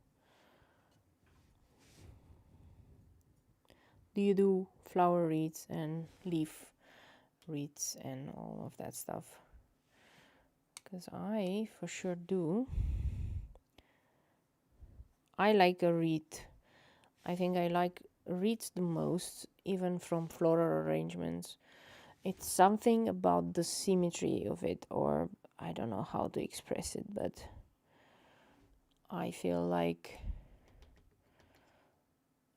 do flower wreaths and leaf wreaths and all of that stuff? Because I for sure do. I like a wreath. I think I like wreaths the most, even from floral arrangements. It's something about the symmetry of it, or I don't know how to express it, but I feel like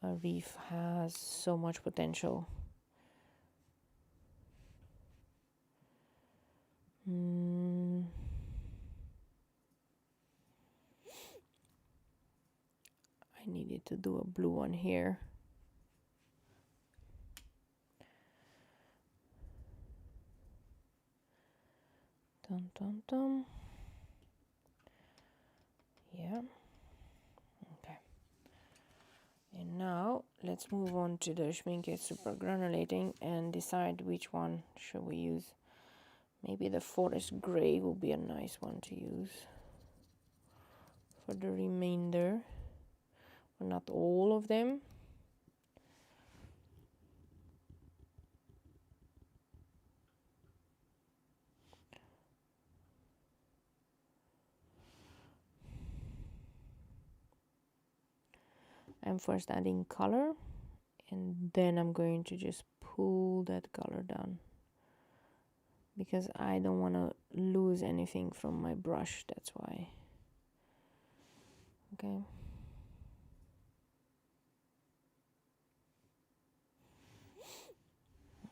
a wreath has so much potential. I needed to do a blue one here. Dum dum dum. Yeah. Okay. And now let's move on to the schminke super granulating and decide which one should we use. Maybe the forest gray will be a nice one to use for the remainder, but not all of them. I'm first adding color, and then I'm going to just pull that color down, because I don't want to lose anything from my brush, that's why. Okay.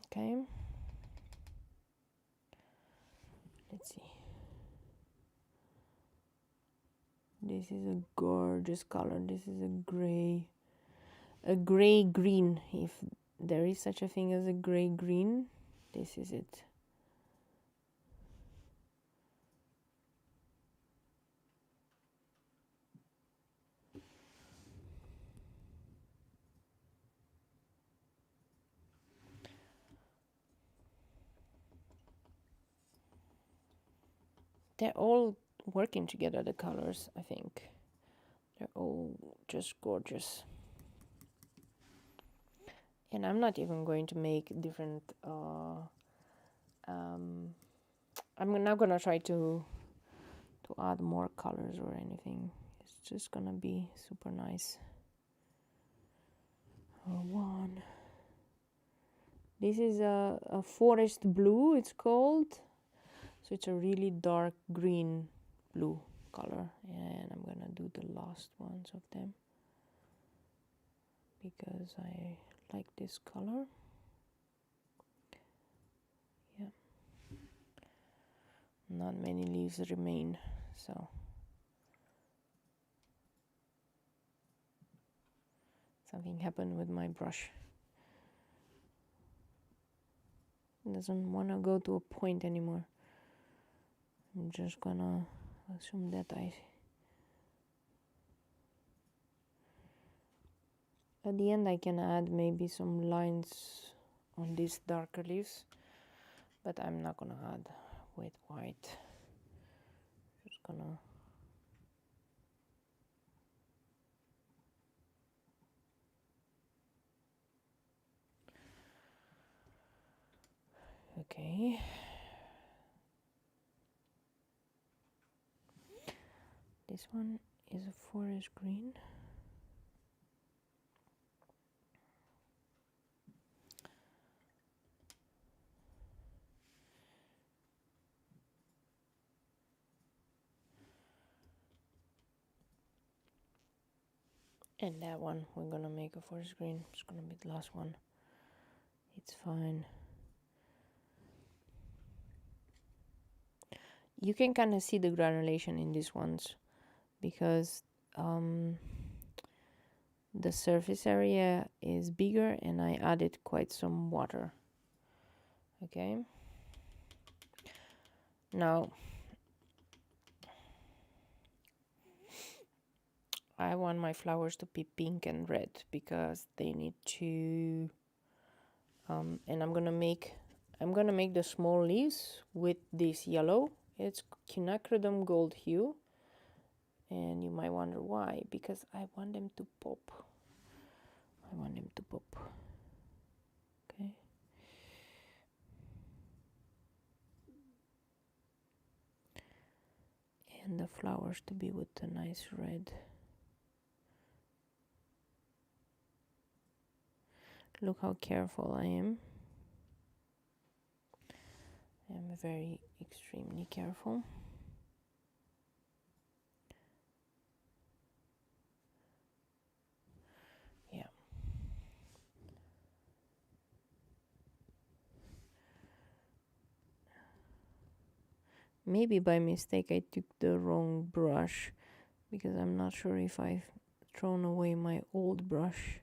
Okay. Let's see. This is a gorgeous color. This is a gray green. If there is such a thing as a gray green, this is it. They're all working together, the colors, I think. They're all just gorgeous. And I'm not even going to make different I'm not gonna try to add more colors or anything. It's just gonna be super nice. One. This is a forest blue, it's called. So it's a really dark green blue color, and I'm gonna do the last ones of them because I like this color. Yeah, not many leaves remain, so something happened with my brush. It doesn't want to go to a point anymore. I'm just gonna assume that at the end I can add maybe some lines on these darker leaves, but I'm not gonna add with white. Just gonna okay. This one is a forest green. And that one, we're gonna make a forest green. It's gonna be the last one. It's fine. You can kind of see the granulation in these ones because the surface area is bigger and I added quite some water. Okay. Now, I want my flowers to be pink and red because they need to and I'm gonna make the small leaves with this yellow. It's quinacridum gold hue, and you might wonder why, because I want them to pop. Okay. And the flowers to be with a nice red. Look how careful I am. I'm very extremely careful. Yeah. Maybe by mistake I took the wrong brush, because I'm not sure if I've thrown away my old brush,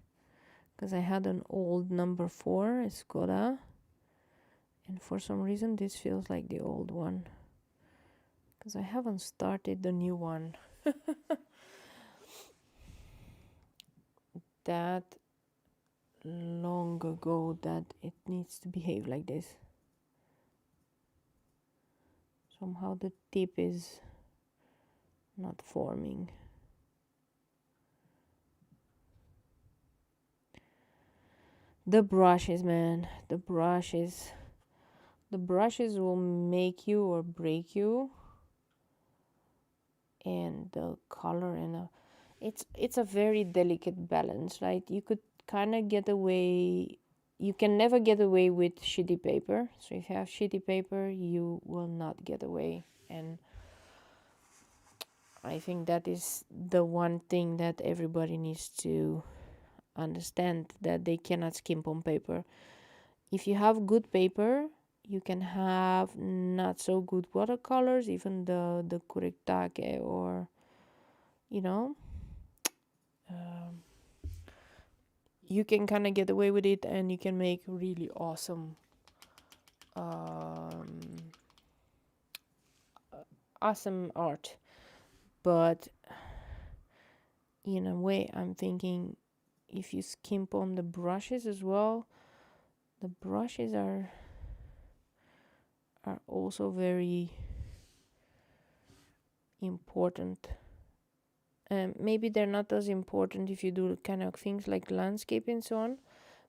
because I had an old number 4 Escoda, and for some reason this feels like the old one, because I haven't started the new one that long ago that it needs to behave like this. Somehow the tip is not forming. The brushes, man, the brushes will make you or break you. And the color and it's a very delicate balance, right? You could kind of get away, you can never get away with shitty paper. So if you have shitty paper, you will not get away. And I think that is the one thing that everybody needs to understand, that they cannot skimp on paper. If you have good paper, you can have not so good watercolors, even the kolkd, or you know, you can kind of get away with it, and you can make really awesome awesome art. But in a way, I'm thinking if you skimp on the brushes as well, the brushes are also very important. Maybe they're not as important if you do kind of things like landscape and so on,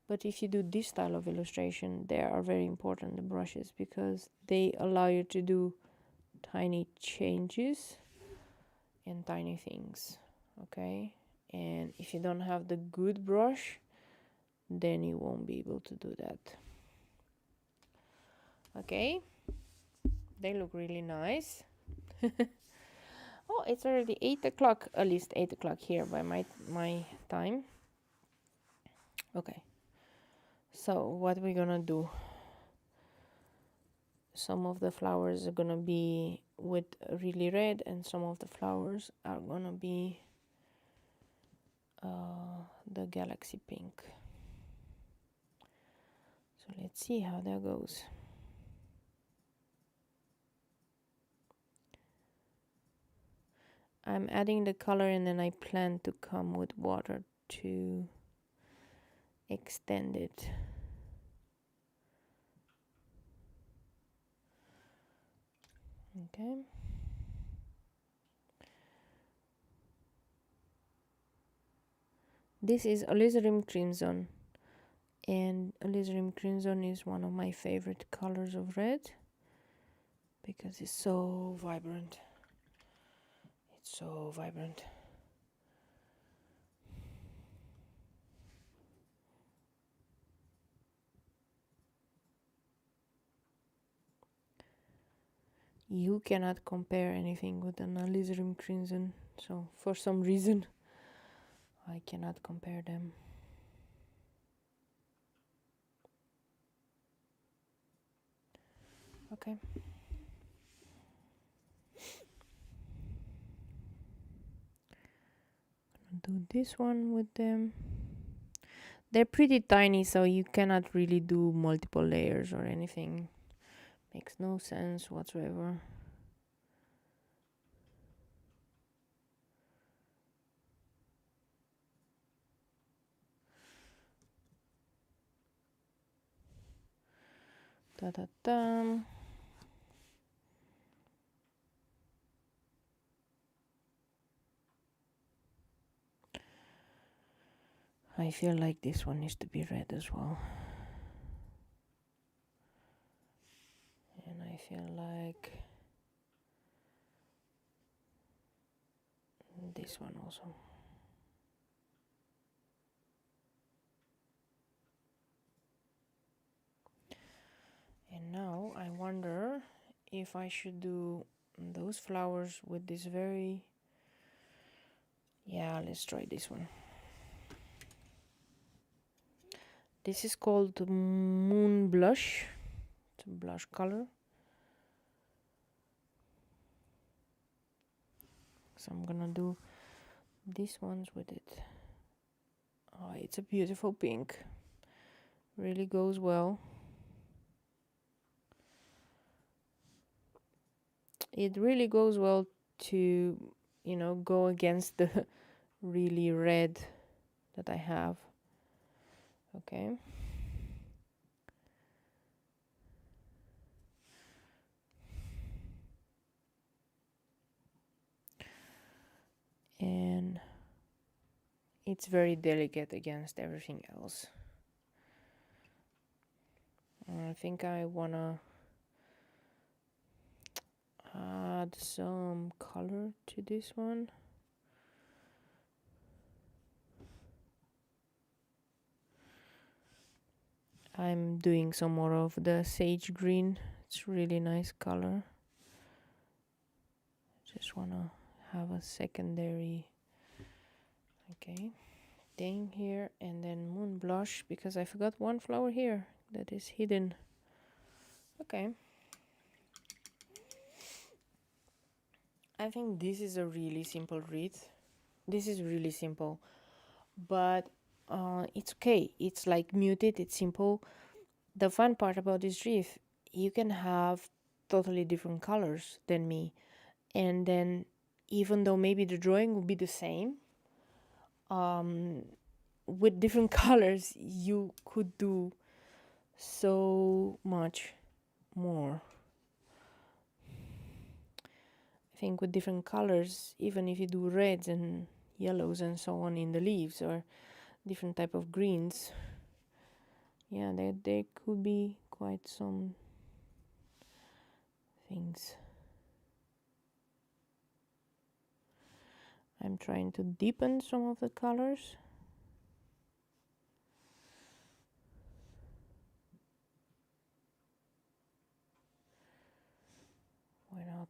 but if you do this style of illustration, they are very important, the brushes, because they allow you to do tiny changes and tiny things. Okay, and if you don't have the good brush, then you won't be able to do that. Okay, they look really nice. Oh, it's already 8 o'clock, at least 8 o'clock here by my time. Okay, so what we're gonna do, some of the flowers are gonna be with really red, and some of the flowers are gonna be the galaxy pink. So let's see how that goes. I'm adding the color, and then I plan to come with water to extend it. Okay. This is Alizarin Crimson, and Alizarin Crimson is one of my favorite colors of red because it's so vibrant. It's so vibrant. You cannot compare anything with an Alizarin Crimson, so for some reason I cannot compare them. Okay. Do this one with them. They're pretty tiny, so you cannot really do multiple layers or anything. Makes no sense whatsoever. Da da da. I feel like this one needs to be red as well. And I feel like this one also. And now I wonder if I should do those flowers with this very... Yeah, let's try this one. This is called Moon Blush. It's a blush color. So I'm gonna do these ones with it. Oh, it's a beautiful pink. Really goes well. It really goes well to, you know, go against the really red that I have. Okay. and it's very delicate against everything else. I think I wanna add some color to this one. I'm doing some more of the sage green. It's really nice color. Just wanna have a secondary thing here, and then moon blush, because I forgot one flower here that is hidden. Okay. I think this is a really simple wreath. This is really simple, but it's okay. It's like muted, it's simple. The fun part about this wreath, you can have totally different colors than me, and then even though maybe the drawing will be the same, with different colors you could do so much more. I think with different colors, even if you do reds and yellows and so on in the leaves, or different type of greens, yeah, there could be quite some things. I'm trying to deepen some of the colors. Why not?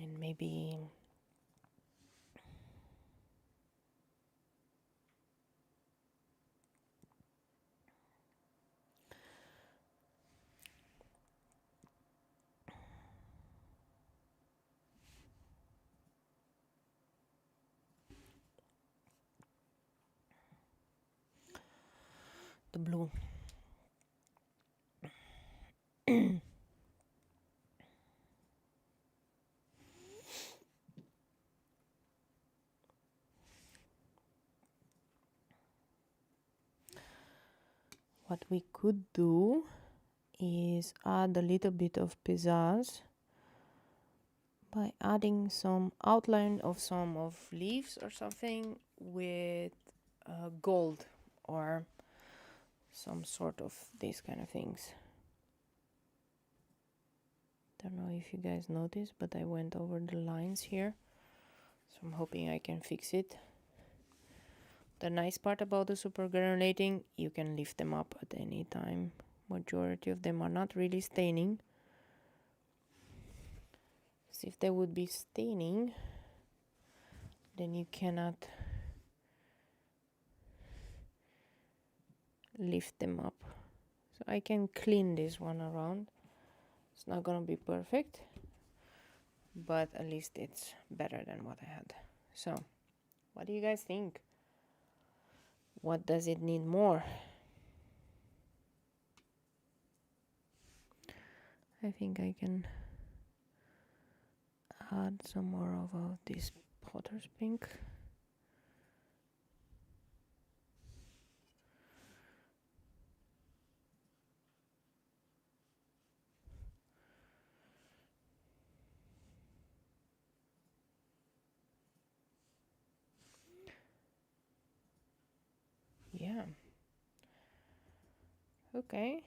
And maybe the blue. What we could do is add a little bit of pizzazz by adding some outline of some of leaves or something with gold or some sort of these kind of things. Don't know if you guys noticed, but I went over the lines here, so I'm hoping I can fix it. The nice part about the super granulating, you can lift them up at any time. Majority of them are not really staining. So if they would be staining, then you cannot lift them up. So I can clean this one around. It's not gonna be perfect, but at least it's better than what I had. So what do you guys think? What does it need more? I think I can add some more of this potter's pink. Yeah. Okay.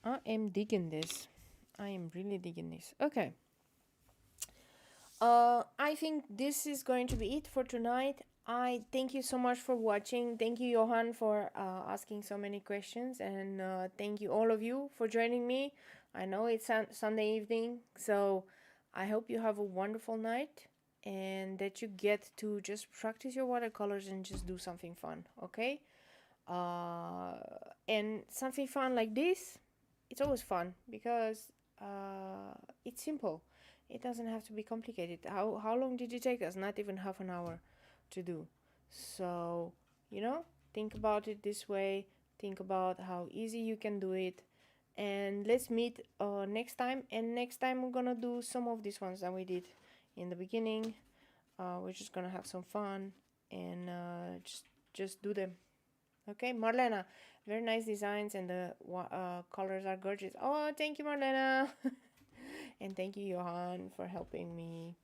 I am digging this. I am really digging this. Okay. I think this is going to be it for tonight. I thank you so much for watching. Thank you, Johan, for asking so many questions, and thank you all of you for joining me. I know it's Sunday evening, so I hope you have a wonderful night and that you get to just practice your watercolors and just do something fun, okay? And something fun like this, it's always fun because it's simple. It doesn't have to be complicated. How long did it take us? Not even half an hour to do. So, you know, think about it this way. Think about how easy you can do it. And let's meet next time. And next time we're gonna do some of these ones that we did in the beginning. We're just gonna have some fun and just do them. Okay, Marlena, very nice designs, and the colors are gorgeous. Oh, thank you, Marlena. And thank you, Johan, for helping me.